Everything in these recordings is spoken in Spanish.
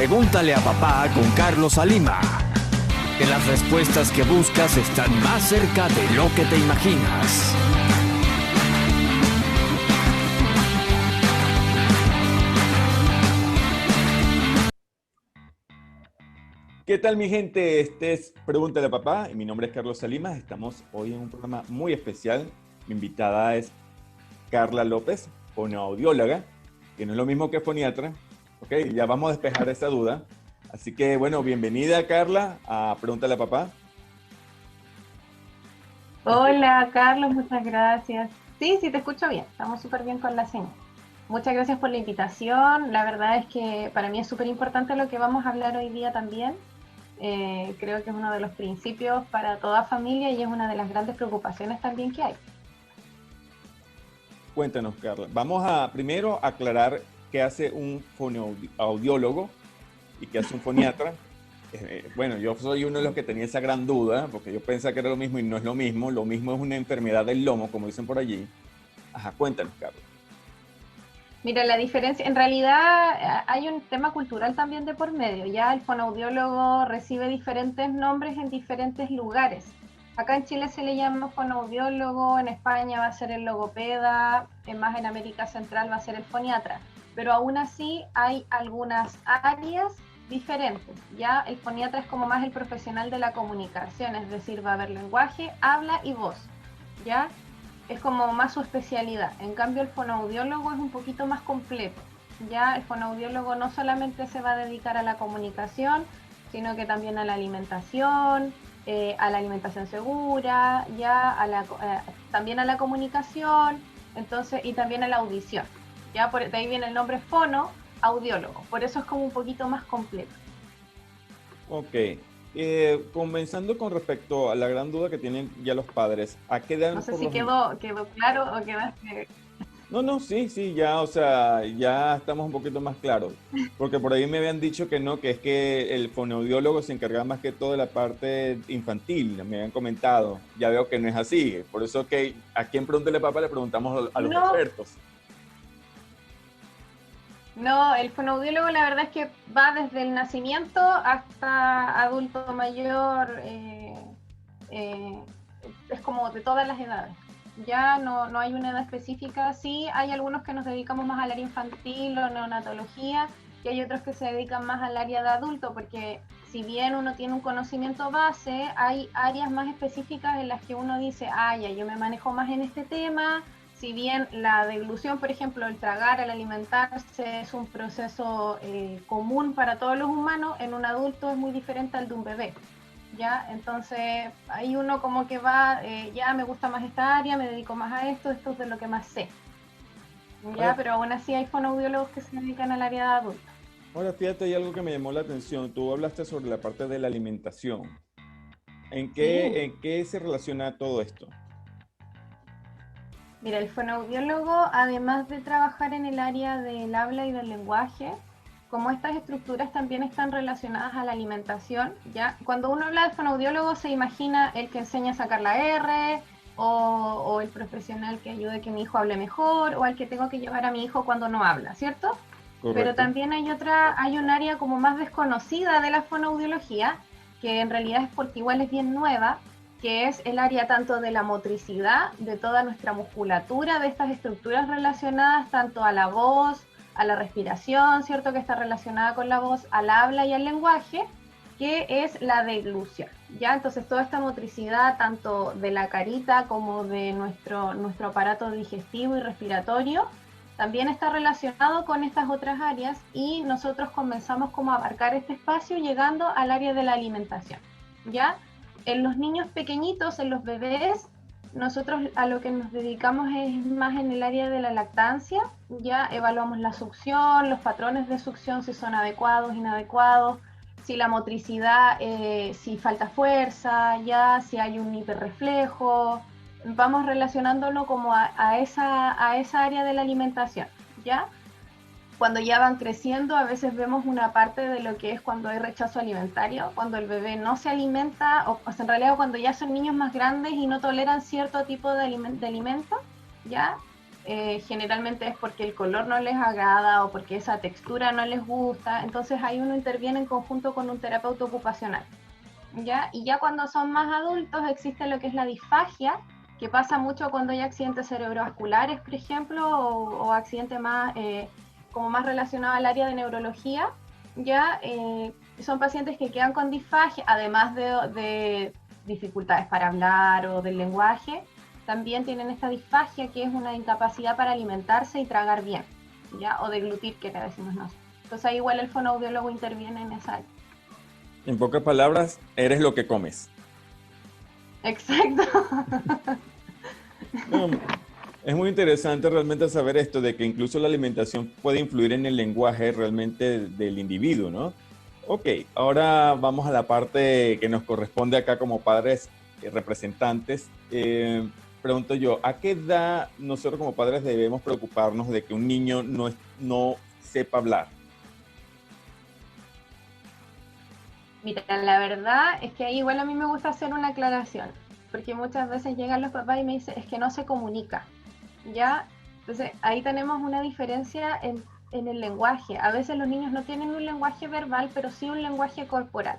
Pregúntale a papá con Carlos Salima. Que las respuestas que buscas están más cerca de lo que te imaginas. ¿Qué tal, mi gente? Este es Pregúntale a Papá y mi nombre es Carlos Salimas. Estamos hoy en un programa muy especial. Mi invitada es Carla López, fonoaudióloga, que no es lo mismo que foniatra. Ok, ya vamos a despejar esa duda. Así que, bueno, bienvenida, Carla, a Pregúntale a Papá. Hola, Carlos, muchas gracias. Sí, sí, te escucho bien. Estamos súper bien con la señal. Muchas gracias por la invitación. La verdad es que para mí es súper importante lo que vamos a hablar hoy día también. Creo que es uno de los principios para toda familia y es una de las grandes preocupaciones también que hay. Cuéntanos, Carla. Vamos a primero aclarar qué hace un fonoaudiólogo y qué hace un foniatra. Bueno, yo soy uno de los que tenía esa gran duda, porque yo pensaba que era lo mismo y no es lo mismo. Lo mismo es una enfermedad del lomo, como dicen por allí. Ajá, cuéntanos, Carla. Mira, la diferencia, en realidad hay un tema cultural también de por medio. Ya el fonoaudiólogo recibe diferentes nombres en diferentes lugares. Acá en Chile se le llama fonoaudiólogo, en España va a ser el logopeda, más en América Central va a ser el foniatra. Pero aún así hay algunas áreas diferentes. Ya el foniatra es como más el profesional de la comunicación, es decir, va a haber lenguaje, habla y voz. ¿Ya? Es como más su especialidad. En cambio, el fonoaudiólogo es un poquito más completo. Ya el fonoaudiólogo no solamente se va a dedicar a la comunicación, sino que también a la alimentación segura, ya también a la comunicación, entonces, y también a la audición. Ya de ahí viene el nombre fonoaudiólogo. Por eso es como un poquito más completo. Ok. Comenzando con respecto a la gran duda que tienen ya los padres, ¿a qué No edad sé por si los... quedó claro o quedaste. No, no, sí, sí, ya, o sea, ya estamos un poquito más claros. Porque por ahí me habían dicho que no, que es que el fonoaudiólogo se encarga más que todo de la parte infantil, me habían comentado. Ya veo que no es así. Por eso que aquí en Pregúntale Papá le preguntamos a los No, expertos. no, el fonoaudiólogo la verdad es que va desde el nacimiento hasta adulto mayor, eh, es como de todas las edades. Ya no hay una edad específica, sí hay algunos que nos dedicamos más al área infantil o neonatología y hay otros que se dedican más al área de adulto, porque si bien uno tiene un conocimiento base, hay áreas más específicas en las que uno dice, ah, ya, yo me manejo más en este tema. Si bien la deglución, por ejemplo, el tragar, el alimentarse es un proceso común para todos los humanos, en un adulto es muy diferente al de un bebé. ¿Ya? Entonces, ahí uno como que va, ya me gusta más esta área, me dedico más a esto es de lo que más sé. ¿Ya? Ahora, Pero aún así hay fonoaudiólogos que se dedican al área de adultos. ahora fíjate, hay algo que me llamó la atención. Tú hablaste sobre la parte de la alimentación. Sí. En qué se relaciona todo esto? Mira, el fonoaudiólogo, además de trabajar en el área del habla y del lenguaje, como estas estructuras también están relacionadas a la alimentación, ¿ya? Cuando uno habla de fonoaudiólogo se imagina el que enseña a sacar la R, o el profesional que ayude a que mi hijo hable mejor, o al que tengo que llevar a mi hijo cuando no habla, ¿cierto? Pero Correcto. también hay un área como más desconocida de la fonoaudiología, que en realidad es porque igual es bien nueva, que es el área tanto de la motricidad, de toda nuestra musculatura, de estas estructuras relacionadas tanto a la voz, a la respiración, ¿cierto? Que está relacionada con la voz, al habla y al lenguaje, que es la deglución, ¿ya? Entonces toda esta motricidad, tanto de la carita como de nuestro aparato digestivo y respiratorio, también está relacionado con estas otras áreas y nosotros comenzamos como a abarcar este espacio llegando al área de la alimentación, ¿ya? En los niños pequeñitos, en los bebés, nosotros a lo que nos dedicamos es más en el área de la lactancia, ya evaluamos la succión, los patrones de succión, si son adecuados, inadecuados, si la motricidad, si falta fuerza, ya, si hay un hiperreflejo, vamos relacionándolo como a esa área de la alimentación, ¿ya? Cuando ya van creciendo, a veces vemos una parte de lo que es cuando hay rechazo alimentario, cuando el bebé no se alimenta, o sea, en realidad cuando ya son niños más grandes y no toleran cierto tipo de alimento, ¿ya? generalmente es porque el color no les agrada o porque esa textura no les gusta, entonces ahí uno interviene en conjunto con un terapeuta ocupacional, ¿ya? Y ya cuando son más adultos existe lo que es la disfagia, que pasa mucho cuando hay accidentes cerebrovasculares, por ejemplo, o accidentes más, como más relacionados al área de neurología, ya son pacientes que quedan con disfagia, además de dificultades para hablar o del lenguaje, también tienen esta disfagia, que es una incapacidad para alimentarse y tragar bien, ¿ya? O deglutir, que le decimos nosotros. Entonces ahí igual el fonoaudiólogo interviene en esa área. En pocas palabras, eres lo que comes. Exacto. No, es muy interesante realmente saber esto de que incluso la alimentación puede influir en el lenguaje realmente del individuo, ¿no? Ok, ahora vamos a la parte que nos corresponde acá como padres representantes. Pregunto yo, ¿a qué edad nosotros como padres debemos preocuparnos de que un niño no sepa hablar? Mira, la verdad es que ahí igual a mí me gusta hacer una aclaración, porque muchas veces llegan los papás y me dicen, es que no se comunica, ¿ya? Entonces ahí tenemos una diferencia en el lenguaje. A veces los niños no tienen un lenguaje verbal, pero sí un lenguaje corporal,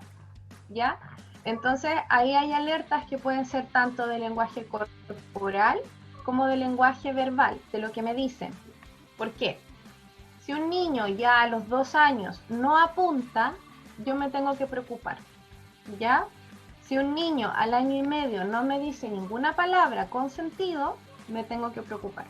¿ya? Entonces ahí hay alertas que pueden ser tanto de lenguaje corporal como de lenguaje verbal, de lo que me dicen. ¿Por qué? Si un niño ya a los 2 años no apunta, yo me tengo que preocupar, ¿ya? Si un niño al año y medio no me dice ninguna palabra con sentido, me tengo que preocupar.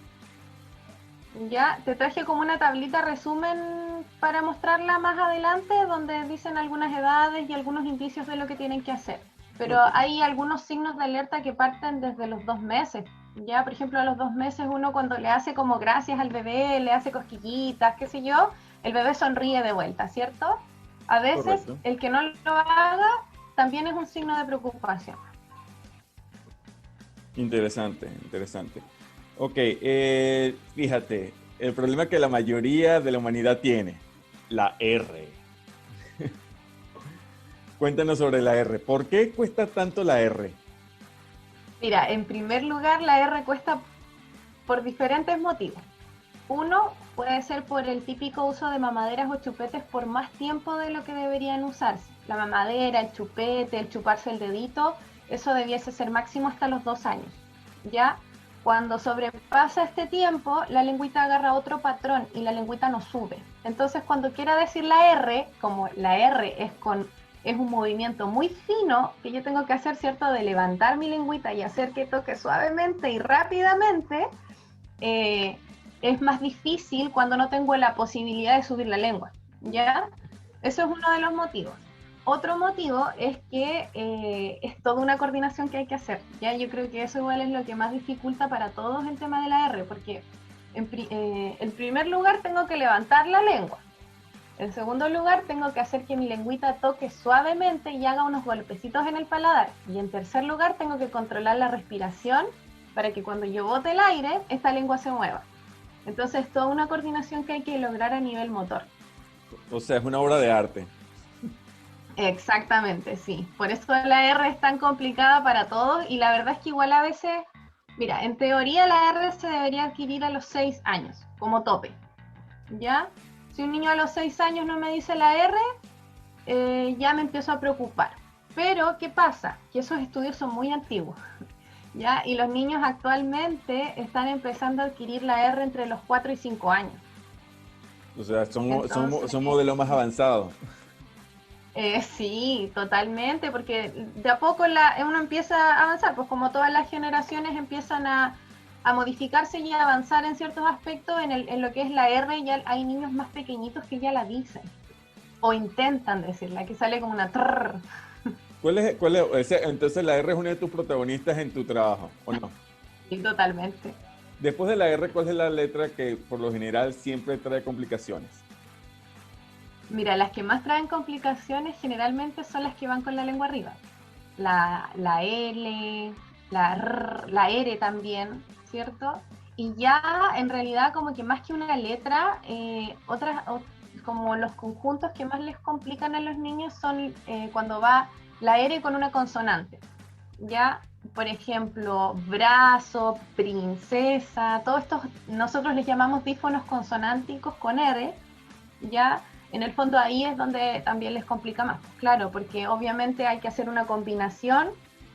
Ya, te traje como una tablita resumen para mostrarla más adelante, donde dicen algunas edades y algunos indicios de lo que tienen que hacer. Pero hay algunos signos de alerta que parten desde los 2 meses. Ya, por ejemplo, a los 2 meses uno cuando le hace como gracias al bebé, le hace cosquillitas, qué sé yo, el bebé sonríe de vuelta, ¿cierto? A veces Correcto. el que no lo haga también es un signo de preocupación. Interesante, interesante. Ok, fíjate, el problema que la mayoría de la humanidad tiene, la R. Cuéntanos sobre la R. ¿Por qué cuesta tanto la R? Mira, en primer lugar, la R cuesta por diferentes motivos. Uno puede ser por el típico uso de mamaderas o chupetes por más tiempo de lo que deberían usarse. La mamadera, el chupete, el chuparse el dedito, eso debiese ser máximo hasta los 2 años. ¿Ya? Cuando sobrepasa este tiempo, la lengüita agarra otro patrón y la lengüita no sube. Entonces, cuando quiera decir la R, como la R es un movimiento muy fino que yo tengo que hacer, ¿cierto? De levantar mi lengüita y hacer que toque suavemente y rápidamente, es más difícil cuando no tengo la posibilidad de subir la lengua, ¿ya? Eso es uno de los motivos. Otro motivo es que es toda una coordinación que hay que hacer, ¿ya? Yo creo que eso igual es lo que más dificulta para todos el tema de la R, porque en primer lugar tengo que levantar la lengua. En segundo lugar, tengo que hacer que mi lengüita toque suavemente y haga unos golpecitos en el paladar. Y en tercer lugar, tengo que controlar la respiración para que cuando yo bote el aire, esta lengua se mueva. Entonces, es toda una coordinación que hay que lograr a nivel motor. O sea, es una obra de arte. Exactamente, sí. Por eso la R es tan complicada para todos y la verdad es que igual a veces, mira, en teoría la R se debería adquirir a los 6 años, como tope, ¿ya? Si un niño a los 6 años no me dice la R, ya me empiezo a preocupar. Pero, ¿qué pasa? Que esos estudios son muy antiguos, ¿ya? Y los niños actualmente están empezando a adquirir la R entre los 4 y 5 años. O sea, Entonces, son modelos más avanzados. Sí, totalmente, porque de a poco uno empieza a avanzar, pues como todas las generaciones empiezan a modificarse y a avanzar en ciertos aspectos en lo que es la R, ya hay niños más pequeñitos que ya la dicen, o intentan decirla, que sale como una trrr. Entonces la R es una de tus protagonistas en tu trabajo, ¿o no? Sí, totalmente. Después de la R, ¿cuál es la letra que por lo general siempre trae complicaciones? Mira, las que más traen complicaciones generalmente son las que van con la lengua arriba. La L, la R, la R también, ¿cierto? Y ya en realidad como que más que una letra, como los conjuntos que más les complican a los niños son cuando va la R con una consonante, ¿ya? por ejemplo, brazo, princesa, todos estos, nosotros les llamamos dífonos consonánticos con R, ya, en el fondo ahí es donde también les complica más, claro, porque obviamente hay que hacer una combinación,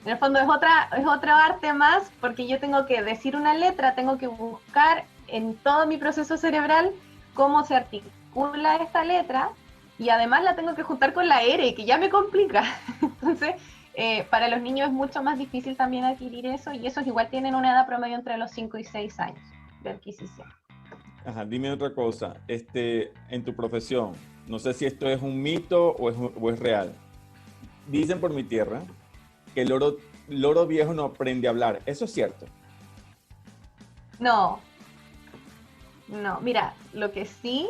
en el fondo es otra arte más, porque yo tengo que decir una letra, tengo que buscar en todo mi proceso cerebral cómo se articula esta letra, y además la tengo que juntar con la R, que ya me complica, entonces para los niños es mucho más difícil también adquirir eso, y esos igual tienen una edad promedio entre los 5 y 6 años de adquisición. Ajá, dime otra cosa. En tu profesión, no sé si esto es un mito o es real. Dicen por mi tierra que el loro viejo no aprende a hablar. ¿Eso es cierto? No, mira, lo que sí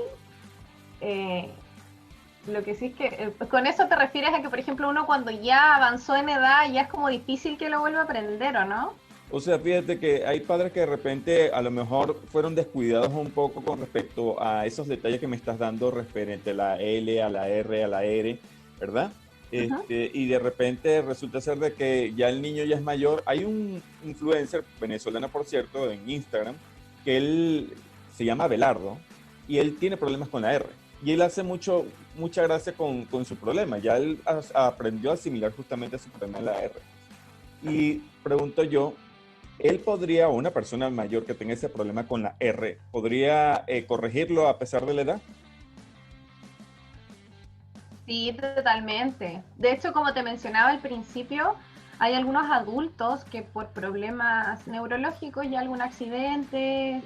es que, con eso te refieres a que, por ejemplo, uno cuando ya avanzó en edad, ya es como difícil que lo vuelva a aprender, ¿o no? O sea, fíjate que hay padres que de repente a lo mejor fueron descuidados un poco con respecto a esos detalles que me estás dando referente a la L, a la R, a la R, ¿verdad? Ujú. Y de repente resulta ser de que ya el niño ya es mayor. Hay un influencer venezolano, por cierto, en Instagram, que él se llama Abelardo y él tiene problemas con la R. Y él hace mucha gracia con su problema. Ya él aprendió a asimilar justamente su problema en la R. Y pregunto yo, ¿él podría, o una persona mayor que tenga ese problema con la R, podría corregirlo a pesar de la edad? Sí, totalmente. De hecho, como te mencionaba al principio, hay algunos adultos que por problemas neurológicos y algún accidente,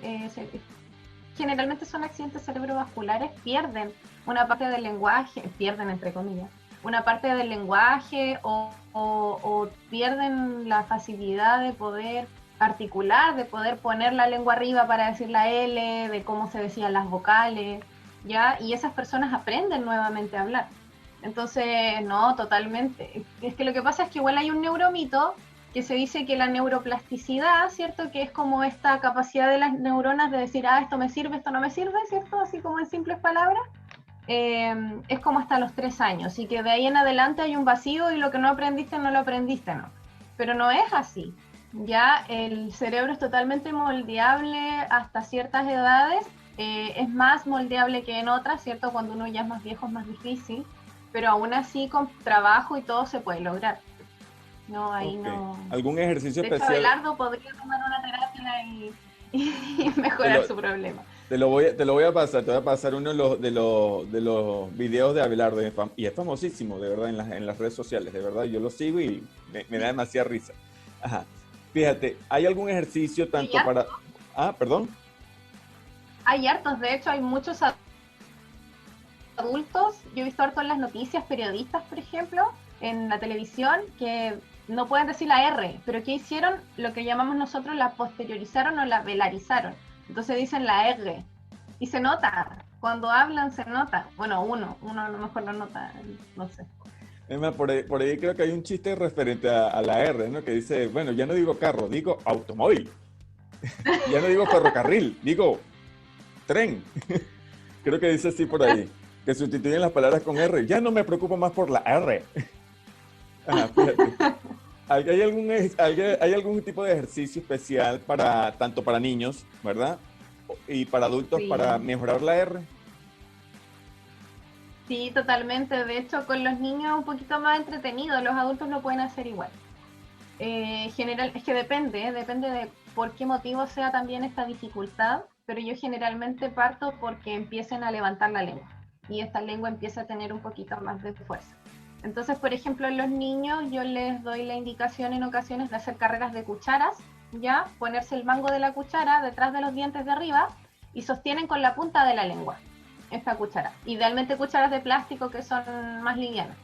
generalmente son accidentes cerebrovasculares, pierden una parte del lenguaje, pierden entre comillas, una parte del lenguaje o pierden la facilidad de poder articular, de poder poner la lengua arriba para decir la L, de cómo se decían las vocales, ¿ya? Y esas personas aprenden nuevamente a hablar. Entonces, no, totalmente. Es que lo que pasa es que igual hay un neuromito que se dice que la neuroplasticidad, ¿cierto? Que es como esta capacidad de las neuronas de decir, esto me sirve, esto no me sirve, ¿cierto? Así como en simples palabras, es como hasta los 3 años, y que de ahí en adelante hay un vacío y lo que no aprendiste, no lo aprendiste, ¿no? Pero no es así. Ya el cerebro es totalmente moldeable hasta ciertas edades, es más moldeable que en otras, ¿cierto? Cuando uno ya es más viejo es más difícil, pero aún así con trabajo y todo se puede lograr. No, ahí Ok. no. ¿Algún ejercicio De hecho, especial? Abelardo podría tomar una terapia y Te mejorar lo, su problema. te lo voy a pasar, te voy a pasar uno de los videos de Abelardo, y es famosísimo, de verdad, en las redes sociales, de verdad, yo lo sigo y me da demasiada risa. Ajá. Fíjate, ¿hay algún ejercicio Hay tanto para... Ah, perdón. hartos, de hecho, hay muchos adultos, yo he visto harto en las noticias, periodistas, por ejemplo, en la televisión, que no pueden decir la R, pero ¿qué hicieron? Lo que llamamos nosotros la posteriorizaron o la velarizaron. Entonces dicen la R. Y se nota, cuando hablan se nota. Bueno, uno a lo mejor lo nota, no sé. Es más, por ahí creo que hay un chiste referente a la R, ¿no? Que dice, bueno, ya no digo carro, digo automóvil. Ya no digo ferrocarril, digo tren. Creo que dice así por ahí, que sustituyen las palabras con R. Ya no me preocupo más por la R. Ajá, fíjate. ¿Hay algún tipo de ejercicio especial para tanto para niños, ¿verdad? Y para adultos para Sí, mejorar la R? sí, totalmente. De hecho, con los niños es un poquito más entretenido, los adultos lo pueden hacer igual. General, es que depende de por qué motivo sea también esta dificultad, pero yo generalmente parto porque empiecen a levantar la lengua y esta lengua empieza a tener un poquito más de fuerza. Entonces, por ejemplo, en los niños yo les doy la indicación en ocasiones de hacer carreras de cucharas, ya, ponerse el mango de la cuchara detrás de los dientes de arriba y sostienen con la punta de la lengua esta cuchara. Idealmente cucharas de plástico que son más livianas.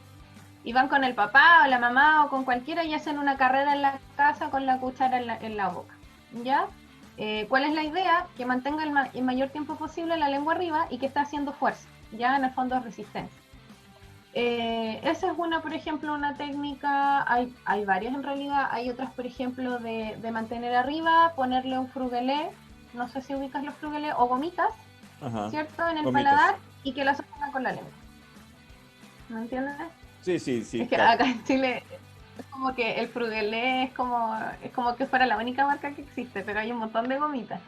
Y van con el papá o la mamá o con cualquiera y hacen una carrera en la casa con la cuchara en la boca. ¿Ya? ¿Cuál es la idea? Que mantenga el mayor tiempo posible la lengua arriba y que esté haciendo fuerza. Ya en el fondo es resistencia. Esa es una, por ejemplo, una técnica, hay varias en realidad, hay otras, por ejemplo, de mantener arriba, ponerle un frugelé, no sé si ubicas los frugelé, o gomitas, Ajá. ¿cierto? En el Gomitas. paladar y que la sostengan con la lengua. ¿Me entiendes? Sí, sí, sí, Es que claro. acá en Chile Es como que el Frugelé es como que fuera la única marca que existe, pero hay un montón de gomitas.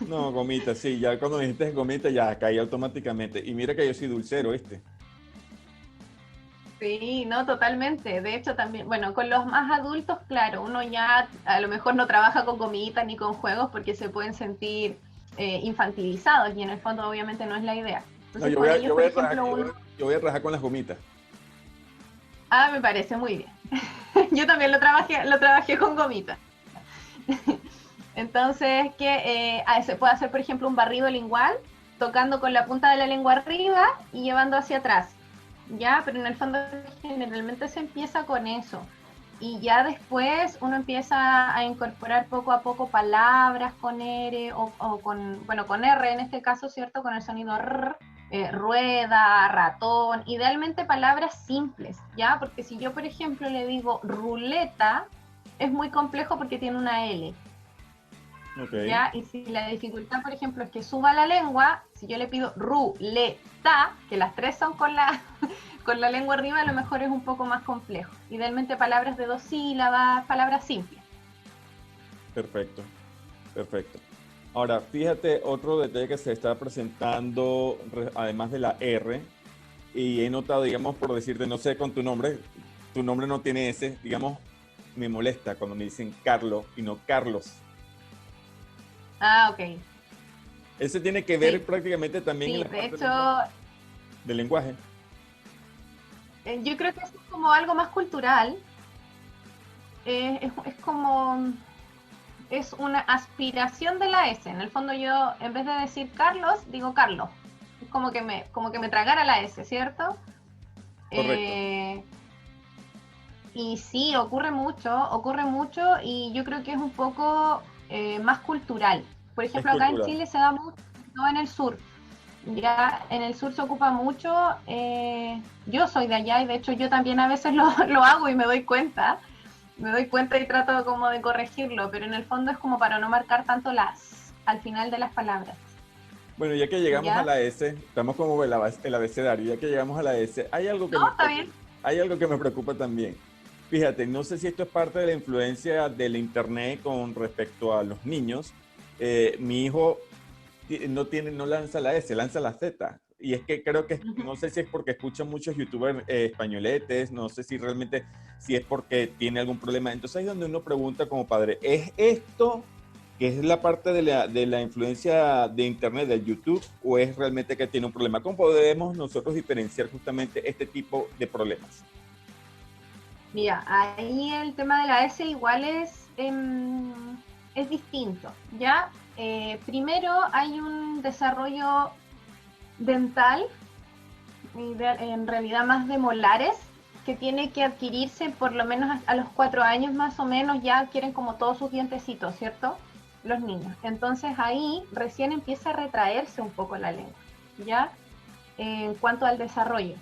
No, gomita, sí, ya cuando dijiste gomita ya caí automáticamente. Y mira que yo soy dulcero, ¿viste? Sí, no, totalmente. De hecho, también, bueno, con los más adultos, claro, uno ya a lo mejor no trabaja con gomitas ni con juegos porque se pueden sentir infantilizados y en el fondo obviamente no es la idea. No, Entonces con ellos, yo por voy a rajar, ejemplo, uno... yo voy a rajar con las gomitas. Ah, me parece muy bien. Yo también lo trabajé con gomitas. Entonces, se puede hacer, por ejemplo, un barrido lingual, tocando con la punta de la lengua arriba y llevando hacia atrás. Ya, pero en el fondo generalmente se empieza con eso. Y ya después uno empieza a incorporar poco a poco palabras con R o con, bueno, con R en este caso, ¿cierto? Con el sonido R, rueda, ratón, idealmente palabras simples, ¿ya? Porque si yo, por ejemplo, le digo ruleta, es muy complejo porque tiene una L. Ok, ¿Ya? Y si la dificultad, por ejemplo, es que suba la lengua, si yo le pido ruleta, que las tres son con con la lengua arriba, a lo mejor es un poco más complejo. Idealmente palabras de 2 sílabas, palabras simples. perfecto, perfecto. Ahora, fíjate otro detalle que se está presentando, además de la R, y he notado, digamos, por decirte, no sé, con tu nombre no tiene S, digamos, me molesta cuando me dicen Carlos y no Carlos. Ah, ok. Ese tiene que ver Sí, prácticamente también en sí, la de parte hecho, del lenguaje. yo creo que eso es como algo más cultural. Es como, es una aspiración de la S. En el fondo yo, en vez de decir Carlos, digo Carlos. Es como que me tragara la S, ¿cierto? Correcto. Eh, y sí, ocurre mucho y yo creo que es un poco más cultural. Por Es ejemplo, acá en cultural. Chile se da mucho, no en el sur. Ya en el sur se ocupa mucho. Yo soy de allá y de hecho yo también a veces lo hago y me doy cuenta. Me doy cuenta y trato como de corregirlo, pero en el fondo es como para no marcar tanto las al final de las palabras. Bueno, ya que llegamos a ¿Ya? la S, estamos como el abecedario, ya que llegamos a la S, No, está bien. hay algo que me preocupa también. Fíjate, no sé si esto es parte de la influencia del internet con respecto a los niños. Mi hijo no lanza la S, lanza la Z. Y es que creo que, no sé si es porque escucha muchos youtubers españoletes, no sé si realmente, si es porque tiene algún problema. Entonces ahí es donde uno pregunta como padre, ¿es esto que es la parte de la influencia de internet, de YouTube, o es realmente que tiene un problema? ¿Cómo podemos nosotros diferenciar justamente este tipo de problemas? Mira, ahí el tema de la S igual es distinto, ¿ya? Primero hay un desarrollo dental, en realidad más de molares, que tiene que adquirirse por lo menos a los 4 años más o menos, ya adquieren como todos sus dientecitos, ¿cierto? Los niños. Entonces ahí recién empieza a retraerse un poco la lengua, ¿ya? En cuanto al desarrollo.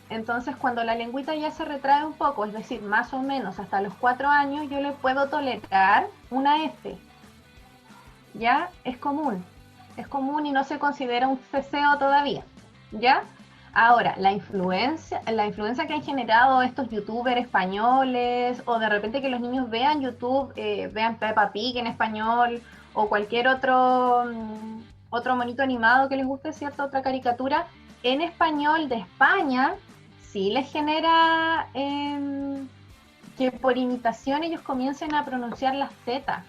Entonces, cuando la lengüita ya se retrae un poco, es decir, más o menos hasta los 4 años, yo le puedo tolerar una F. ¿Ya? Es común y no se considera un ceseo todavía. ¿Ya? Ahora, la influencia que han generado estos youtubers españoles, o de repente que los niños vean YouTube, vean Peppa Pig en español, o cualquier otro monito animado que les guste, ¿cierto? Otra caricatura en español de España, sí les genera que por imitación ellos comiencen a pronunciar las Z,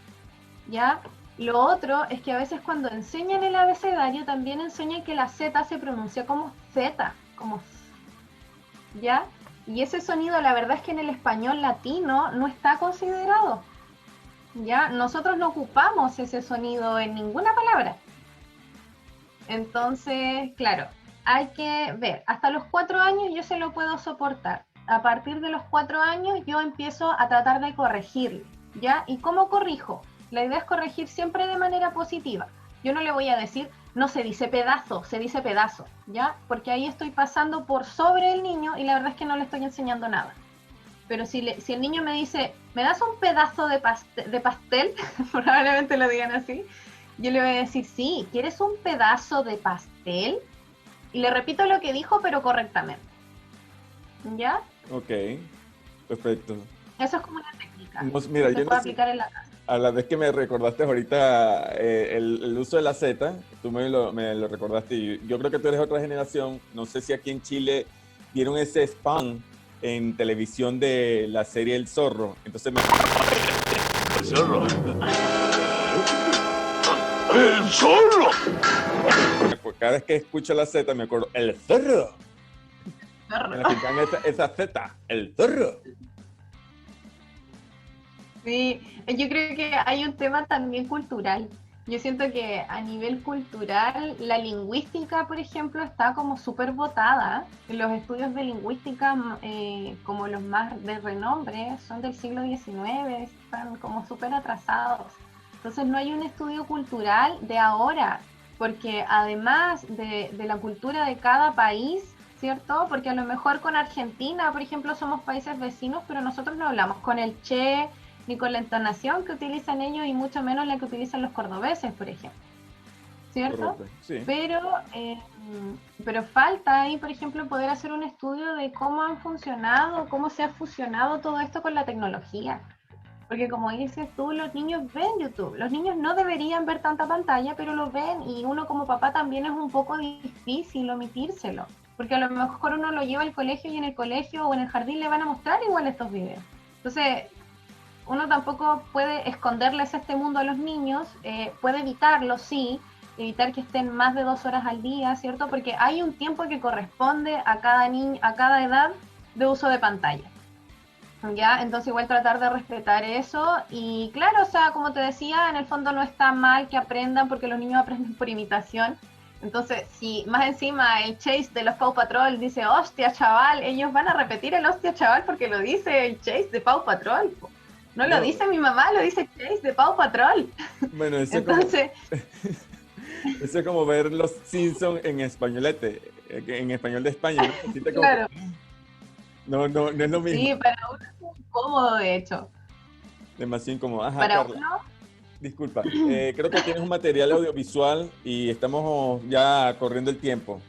¿ya? Lo otro es que a veces cuando enseñan el abecedario también enseñan que la Z se pronuncia como Z, como ¿ya? Y ese sonido la verdad es que en el español latino no está considerado, ¿ya? Nosotros no ocupamos ese sonido en ninguna palabra. Entonces, claro, hay que ver, hasta los 4 años yo se lo puedo soportar. A partir de los 4 años yo empiezo a tratar de corregirle, ¿ya? ¿Y cómo corrijo? La idea es corregir siempre de manera positiva. Yo no le voy a decir, no se dice pedazo, se dice pedazo, ¿ya? Porque ahí estoy pasando por sobre el niño y la verdad es que no le estoy enseñando nada. Pero si el niño me dice, ¿me das un pedazo de pastel? Probablemente lo digan así. Yo le voy a decir, sí, ¿quieres un pedazo de pastel? Y le repito lo que dijo, pero correctamente. ¿Ya? Ok, perfecto. Eso es como una técnica Mira, que se yo puede no sé, aplicar en la casa. a la vez que me recordaste ahorita el uso de la Z, tú me lo recordaste y yo creo que tú eres otra generación, no sé si aquí en Chile dieron ese spam en televisión de la serie El Zorro, entonces El zorro. ¡El zorro! cada vez que escucho la Z me acuerdo, El Zorro, me la quitan esa Z, El Zorro. Sí, yo creo que hay un tema también cultural. Yo siento que a nivel cultural la lingüística, por ejemplo, está como súper botada. Los estudios de lingüística, como los más de renombre, son del siglo XIX, están como súper atrasados. Entonces no hay un estudio cultural de ahora, porque además de la cultura de cada país, ¿cierto? Porque a lo mejor con Argentina, por ejemplo, somos países vecinos, pero nosotros no hablamos con el che ni con la entonación que utilizan ellos y mucho menos la que utilizan los cordobeses, por ejemplo, ¿cierto? Correcto, sí. Pero falta ahí, por ejemplo, poder hacer un estudio de cómo han funcionado, cómo se ha fusionado todo esto con la tecnología. Porque como dices tú, los niños ven YouTube. Los niños no deberían ver tanta pantalla, pero lo ven y uno como papá también es un poco difícil omitírselo. Porque a lo mejor uno lo lleva al colegio y en el colegio o en el jardín le van a mostrar igual estos videos. Entonces, uno tampoco puede esconderles este mundo a los niños, puede evitarlo, sí, evitar que estén más de 2 horas al día, ¿cierto? Porque hay un tiempo que corresponde a cada niño, a cada edad de uso de pantalla. ¿Ya? Entonces igual tratar de respetar eso y claro, o sea, como te decía, en el fondo no está mal que aprendan porque los niños aprenden por imitación. Entonces, si más encima el Chase de los Paw Patrol dice hostia chaval, ellos van a repetir el hostia chaval porque lo dice el Chase de Paw Patrol. No lo dice mi mamá, lo dice Chase de Paw Patrol. Bueno, eso Entonces, eso es como ver los Simpsons en españolete, en español de España, ¿no? Así te claro, no es lo mismo. sí, para uno es incómodo de hecho. Demasiado incómodo. Ajá, Para Carla, uno, disculpa. Creo que tienes un material audiovisual y estamos ya corriendo el tiempo.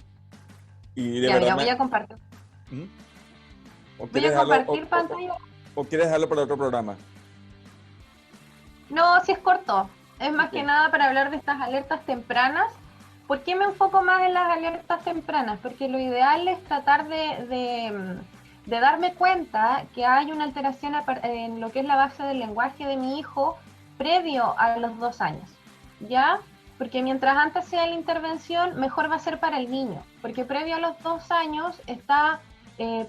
Y de ya verdad mira, voy a compartir. ¿Mm? ¿O Voy quieres a dejarlo, compartir pantalla. o quieres dejarlo para otro programa? No, si es corto. Es más Ok. que nada para hablar de estas alertas tempranas. ¿Por qué me enfoco más en las alertas tempranas? Porque lo ideal es tratar de darme cuenta que hay una alteración en lo que es la base del lenguaje de mi hijo previo a los 2 años, ¿ya? Porque mientras antes sea la intervención, mejor va a ser para el niño, porque previo a los 2 años está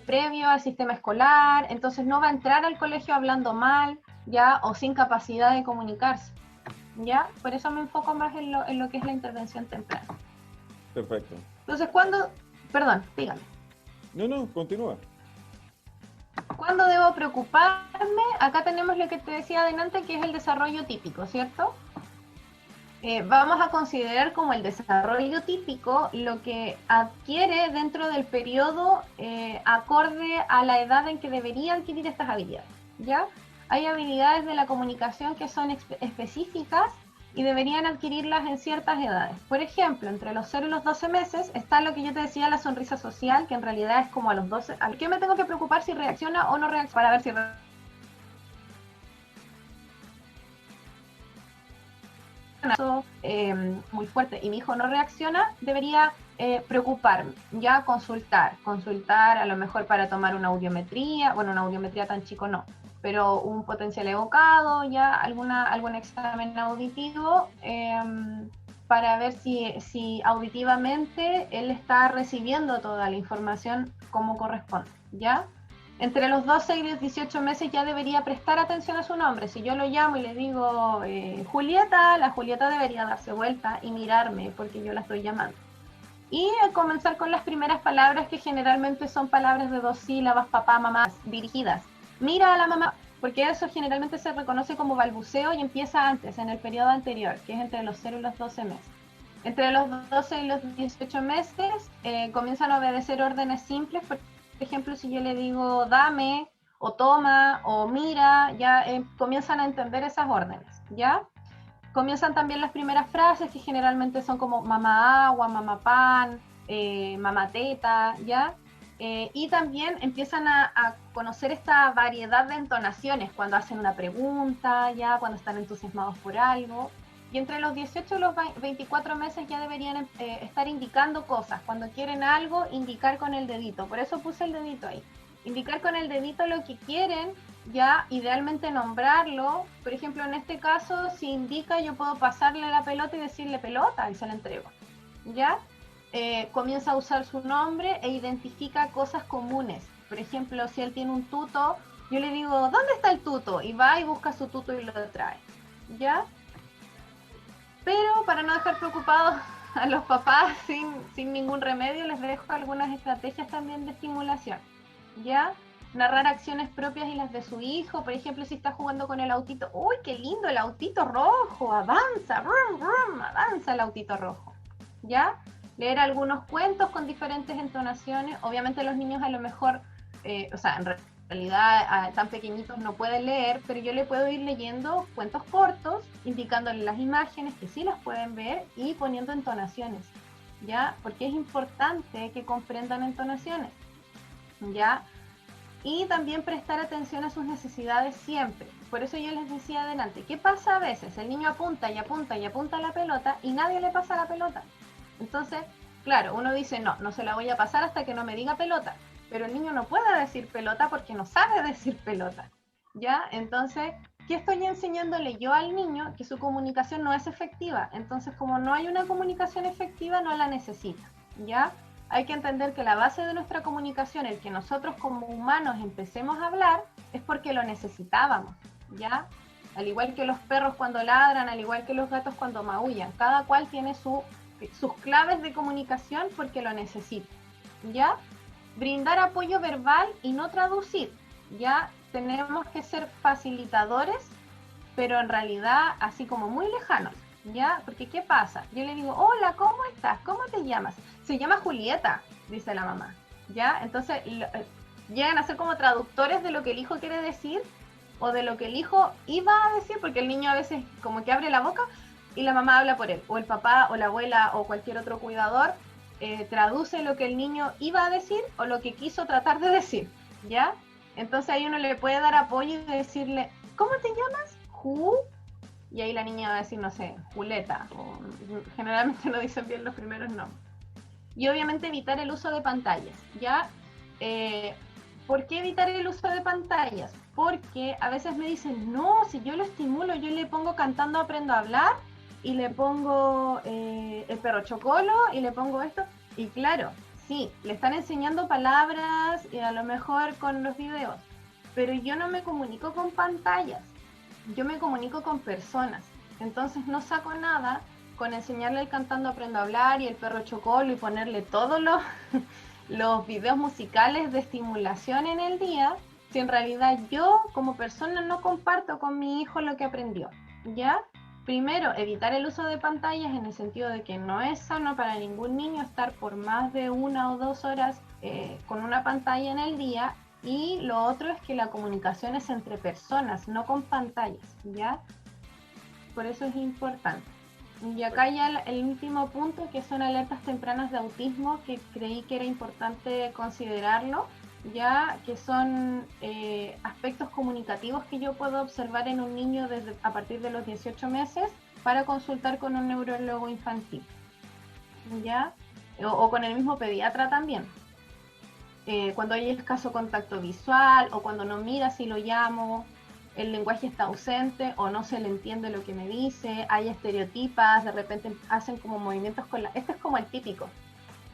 previo al sistema escolar, entonces no va a entrar al colegio hablando mal, ¿ya? O sin capacidad de comunicarse. ¿Ya? Por eso me enfoco más en lo que es la intervención temprana. Perfecto. Entonces, ¿cuándo? Perdón, dígame. No, continúa. ¿Cuándo debo preocuparme? Acá tenemos lo que te decía adelante, que es el desarrollo típico, ¿cierto? Vamos a considerar como el desarrollo típico lo que adquiere dentro del periodo acorde a la edad en que debería adquirir estas habilidades, ¿ya? Hay habilidades de la comunicación que son específicas y deberían adquirirlas en ciertas edades. Por ejemplo, entre los 0 y los 12 meses está lo que yo te decía, la sonrisa social, que en realidad es como a los 12. ¿A qué me tengo que preocupar si reacciona o no reacciona? Para ver si muy fuerte y mi hijo no reacciona, debería preocuparme, ya consultar a lo mejor para tomar una audiometría, bueno, una audiometría tan chico no, pero un potencial evocado, ya algún examen auditivo para ver si auditivamente él está recibiendo toda la información como corresponde, ¿ya? Entre los 12 y los 18 meses ya debería prestar atención a su nombre. Si yo lo llamo y le digo Julieta, la Julieta debería darse vuelta y mirarme porque yo la estoy llamando. Y comenzar con las primeras palabras que generalmente son palabras de 2 sílabas, papá, mamá, dirigidas. Mira a la mamá, porque eso generalmente se reconoce como balbuceo y empieza antes, en el periodo anterior, que es entre los 0 y los 12 meses. Entre los 12 y los 18 meses comienzan a obedecer órdenes simples. Por ejemplo, si yo le digo dame, o toma, o mira, ya comienzan a entender esas órdenes, ¿ya? Comienzan también las primeras frases que generalmente son como mamá agua, mamá pan, mamá teta, ¿ya? Y también empiezan a conocer esta variedad de entonaciones cuando hacen una pregunta, ya cuando están entusiasmados por algo. Y entre los 18 y los 24 meses ya deberían estar indicando cosas. Cuando quieren algo, indicar con el dedito. Por eso puse el dedito ahí. Indicar con el dedito lo que quieren, ya idealmente nombrarlo. Por ejemplo, en este caso, si indica, yo puedo pasarle la pelota y decirle pelota y se la entrego. ¿Ya? Comienza a usar su nombre e identifica cosas comunes. Por ejemplo, si él tiene un tuto, yo le digo, ¿dónde está el tuto? Y va y busca su tuto y lo trae. ¿Ya? Pero para no dejar preocupados a los papás sin ningún remedio, les dejo algunas estrategias también de estimulación. ¿Ya? Narrar acciones propias y las de su hijo. Por ejemplo, si está jugando con el autito, ¡uy, qué lindo el autito rojo! ¡Avanza! ¡Rum, rum! ¡Avanza el autito rojo! ¿Ya? Leer algunos cuentos con diferentes entonaciones. Obviamente los niños a lo mejor, en realidad tan pequeñitos no pueden leer, pero yo le puedo ir leyendo cuentos cortos, indicándole las imágenes que sí las pueden ver y poniendo entonaciones, ¿ya? Porque es importante que comprendan entonaciones, ¿ya? Y también prestar atención a sus necesidades siempre. Por eso yo les decía adelante, ¿qué pasa a veces? El niño apunta y apunta y apunta a la pelota y nadie le pasa la pelota. Entonces, claro, uno dice, no se la voy a pasar hasta que no me diga pelota. Pero el niño no puede decir pelota porque no sabe decir pelota, ¿ya? Entonces, ¿qué estoy enseñándole yo al niño? Que su comunicación no es efectiva. Entonces, como no hay una comunicación efectiva, no la necesita, ¿ya? Hay que entender que la base de nuestra comunicación, el que nosotros como humanos empecemos a hablar, es porque lo necesitábamos, ¿ya? Al igual que los perros cuando ladran, al igual que los gatos cuando maullan. Cada cual tiene sus claves de comunicación porque lo necesita, ¿ya? Brindar apoyo verbal y no traducir, ¿ya? Tenemos que ser facilitadores, pero en realidad así como muy lejanos, ¿ya? Porque ¿qué pasa? Yo le digo, hola, ¿cómo estás? ¿Cómo te llamas? Se llama Julieta, dice la mamá, ¿ya? Entonces llegan a ser como traductores de lo que el hijo quiere decir o de lo que el hijo iba a decir, porque el niño a veces como que abre la boca y la mamá habla por él, o el papá o la abuela o cualquier otro cuidador traduce lo que el niño iba a decir o lo que quiso tratar de decir, ¿ya? Entonces ahí uno le puede dar apoyo y decirle, ¿cómo te llamas? Y ahí la niña va a decir, no sé, Juleta, o generalmente no dicen bien los primeros nombres. Y obviamente evitar el uso de pantallas, ¿ya? ¿Por qué evitar el uso de pantallas? Porque a veces me dicen, no, si yo lo estimulo, yo le pongo cantando aprendo a hablar, y le pongo el perro chocolo, y le pongo esto, y claro, sí, le están enseñando palabras, y a lo mejor con los videos, pero yo no me comunico con pantallas, yo me comunico con personas, entonces no saco nada con enseñarle el cantando aprendo a hablar, y el perro chocolo, y ponerle todos los videos musicales de estimulación en el día, si en realidad yo como persona no comparto con mi hijo lo que aprendió, ¿ya? Primero, evitar el uso de pantallas en el sentido de que no es sano para ningún niño estar por más de 1 o 2 horas con una pantalla en el día. Y lo otro es que la comunicación es entre personas, no con pantallas, ¿ya? Por eso es importante. Y acá ya el último punto, que son alertas tempranas de autismo, que creí que era importante considerarlo, ya que son aspectos comunicativos que yo puedo observar en un niño a partir de los 18 meses para consultar con un neurólogo infantil, ¿ya? O con el mismo pediatra también. Cuando hay escaso contacto visual o cuando no mira si lo llamo, el lenguaje está ausente o no se le entiende lo que me dice, hay estereotipas, de repente hacen como movimientos con este es como el típico.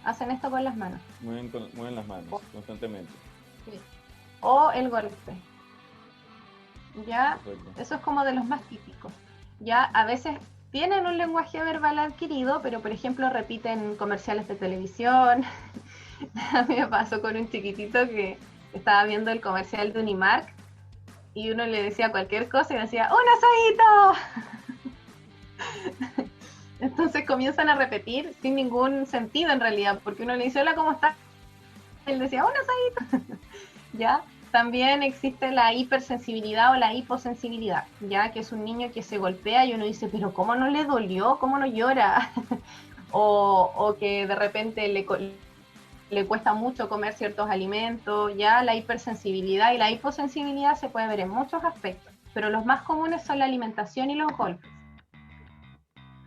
Hacen esto con las manos. Mueven las manos constantemente. Sí. O el golpe. Ya, Perfecto. eso es como de los más típicos. Ya, a veces tienen un lenguaje verbal adquirido, pero por ejemplo repiten comerciales de televisión. A mí me pasó con un chiquitito que estaba viendo el comercial de Unimark y uno le decía cualquier cosa y decía ¡un osadito! Entonces comienzan a repetir sin ningún sentido en realidad, porque uno le dice, hola, ¿cómo estás? Él decía, ¡un osadito! ¿Ya? También existe la hipersensibilidad o la hiposensibilidad, ¿ya? Que es un niño que se golpea y uno dice, pero ¿cómo no le dolió? ¿Cómo no llora? o que de repente le cuesta mucho comer ciertos alimentos, ya la hipersensibilidad y la hiposensibilidad se puede ver en muchos aspectos, pero los más comunes son la alimentación y los golpes.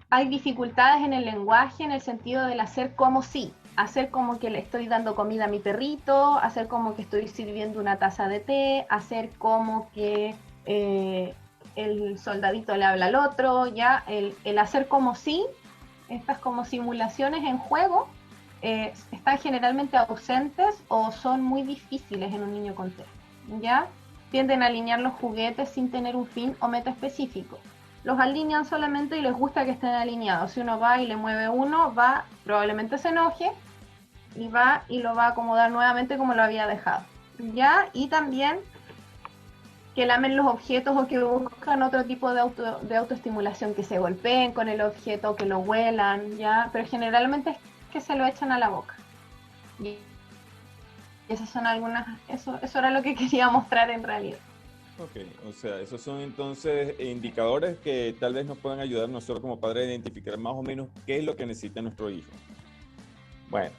Hay dificultades en el lenguaje en el sentido del hacer como sí, hacer como que le estoy dando comida a mi perrito, hacer como que estoy sirviendo una taza de té, hacer como que el soldadito le habla al otro, ya el hacer como sí, estas como simulaciones en juego, están generalmente ausentes o son muy difíciles en un niño con TEA, ¿ya? Tienden a alinear los juguetes sin tener un fin o meta específico. Los alinean solamente y les gusta que estén alineados. Si uno va y le mueve uno, probablemente se enoje y va y lo va a acomodar nuevamente como lo había dejado, ¿ya? Y también que lamen los objetos o que buscan otro tipo de autoestimulación, que se golpeen con el objeto, que lo huelan, ¿ya? Pero generalmente es que se lo echan a la boca. Y esas son algunas, eso era lo que quería mostrar en realidad. Ok, o sea, esos son entonces indicadores que tal vez nos puedan ayudar nosotros como padres a identificar más o menos qué es lo que necesita nuestro hijo. Bueno,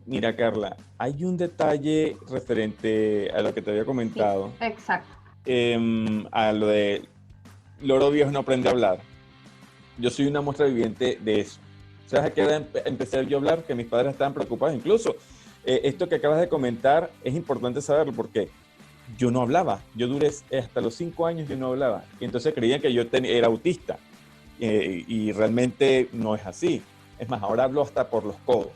mira Carla, hay un detalle referente a lo que te había comentado. Sí, exacto. A lo de loro viejo no aprende a hablar. Yo soy una muestra viviente de eso. ¿Sabes a qué edad empecé yo a hablar? Que mis padres estaban preocupados. Incluso esto que acabas de comentar es importante saberlo porque yo no hablaba. Yo duré hasta los 5 años, yo no hablaba. Y entonces creían que yo era autista. Y realmente no es así. Es más, ahora hablo hasta por los codos.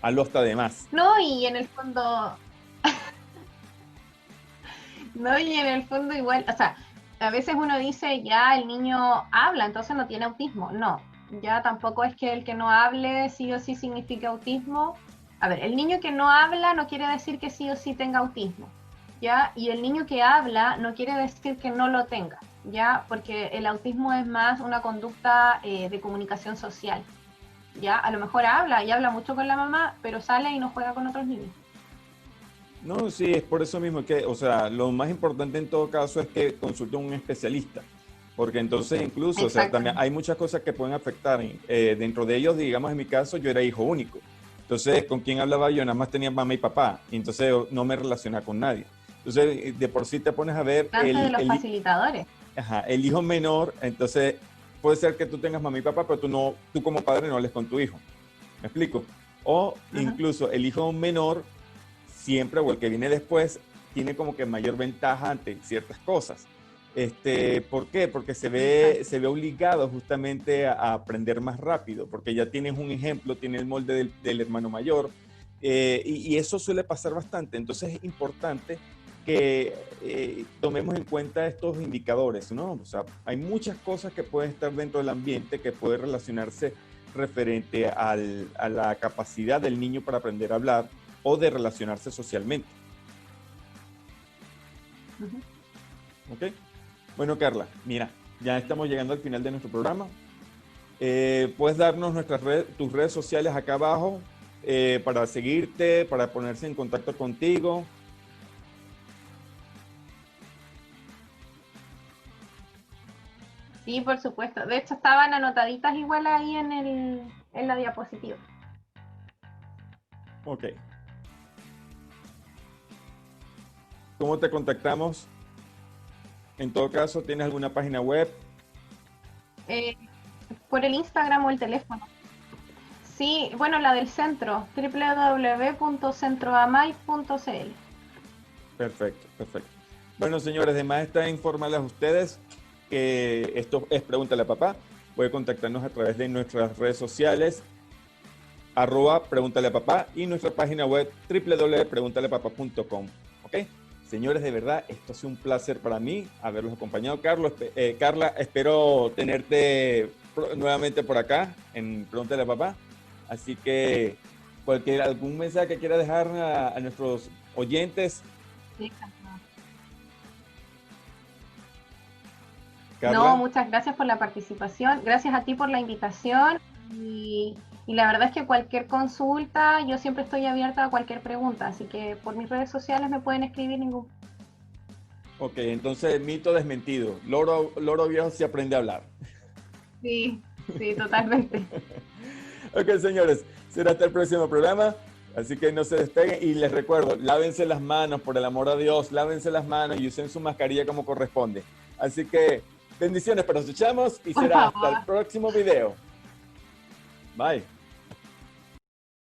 Hablo hasta de más. No, y en el fondo... no, y en el fondo igual, o sea, a veces uno dice, ya el niño habla, entonces no tiene autismo. No, ya tampoco es que el que no hable sí o sí significa autismo. A ver, el niño que no habla no quiere decir que sí o sí tenga autismo, ¿ya? Y el niño que habla no quiere decir que no lo tenga, ¿ya? Porque el autismo es más una conducta de comunicación social, ¿ya? A lo mejor habla y habla mucho con la mamá, pero sale y no juega con otros niños. No, sí, es por eso mismo que, o sea, lo más importante en todo caso es que consulte a un especialista, porque entonces incluso, o sea, también hay muchas cosas que pueden afectar. Dentro de ellos, digamos, en mi caso, yo era hijo único. Entonces, ¿con quién hablaba yo? Nada más tenía mamá y papá, y entonces no me relacionaba con nadie. Entonces, de por sí te pones a ver... de los facilitadores. Ajá, el hijo menor, entonces puede ser que tú tengas mamá y papá, pero tú como padre no hables con tu hijo. ¿Me explico? O incluso el hijo menor siempre, o el que viene después, tiene como que mayor ventaja ante ciertas cosas. ¿Por qué? Porque se ve obligado justamente a aprender más rápido, porque ya tienes un ejemplo, tiene el molde del hermano mayor, y eso suele pasar bastante. Entonces es importante que tomemos en cuenta estos indicadores, ¿no? O sea, hay muchas cosas que pueden estar dentro del ambiente que pueden relacionarse referente a la capacidad del niño para aprender a hablar o de relacionarse socialmente. ¿Ok? Bueno, Carla, mira, ya estamos llegando al final de nuestro programa. Puedes darnos tus redes sociales acá abajo para seguirte, para ponerse en contacto contigo. Sí, por supuesto. De hecho, estaban anotaditas igual ahí en la diapositiva. Ok. ¿Cómo te contactamos? En todo caso, ¿tienes alguna página web? Por el Instagram o el teléfono. Sí, bueno, la del centro, www.centroamay.cl. Perfecto, perfecto. Bueno, señores, además está informarles a ustedes que esto es Pregúntale a Papá. Puede contactarnos a través de nuestras redes sociales, @Pregúntale a Papá, y nuestra página web www.preguntalepapá.com. ¿Ok? Señores, de verdad, esto ha sido un placer para mí haberlos acompañado. Carla, espero tenerte nuevamente por acá en Pregúntale a Papá. Así que algún mensaje que quiera dejar a nuestros oyentes. Sí, Carla. No, muchas gracias por la participación. Gracias a ti por la invitación. Y la verdad es que cualquier consulta, yo siempre estoy abierta a cualquier pregunta, así que por mis redes sociales me pueden escribir ningún. Ok, entonces mito desmentido. Loro viejo sí aprende a hablar. Sí, sí, totalmente. Ok, señores, Será hasta el próximo programa. Así que no se despeguen. Y les recuerdo, lávense las manos, por el amor de Dios, lávense las manos y usen su mascarilla como corresponde. Así que bendiciones, pero nos escuchamos y será hasta el próximo video. Bye.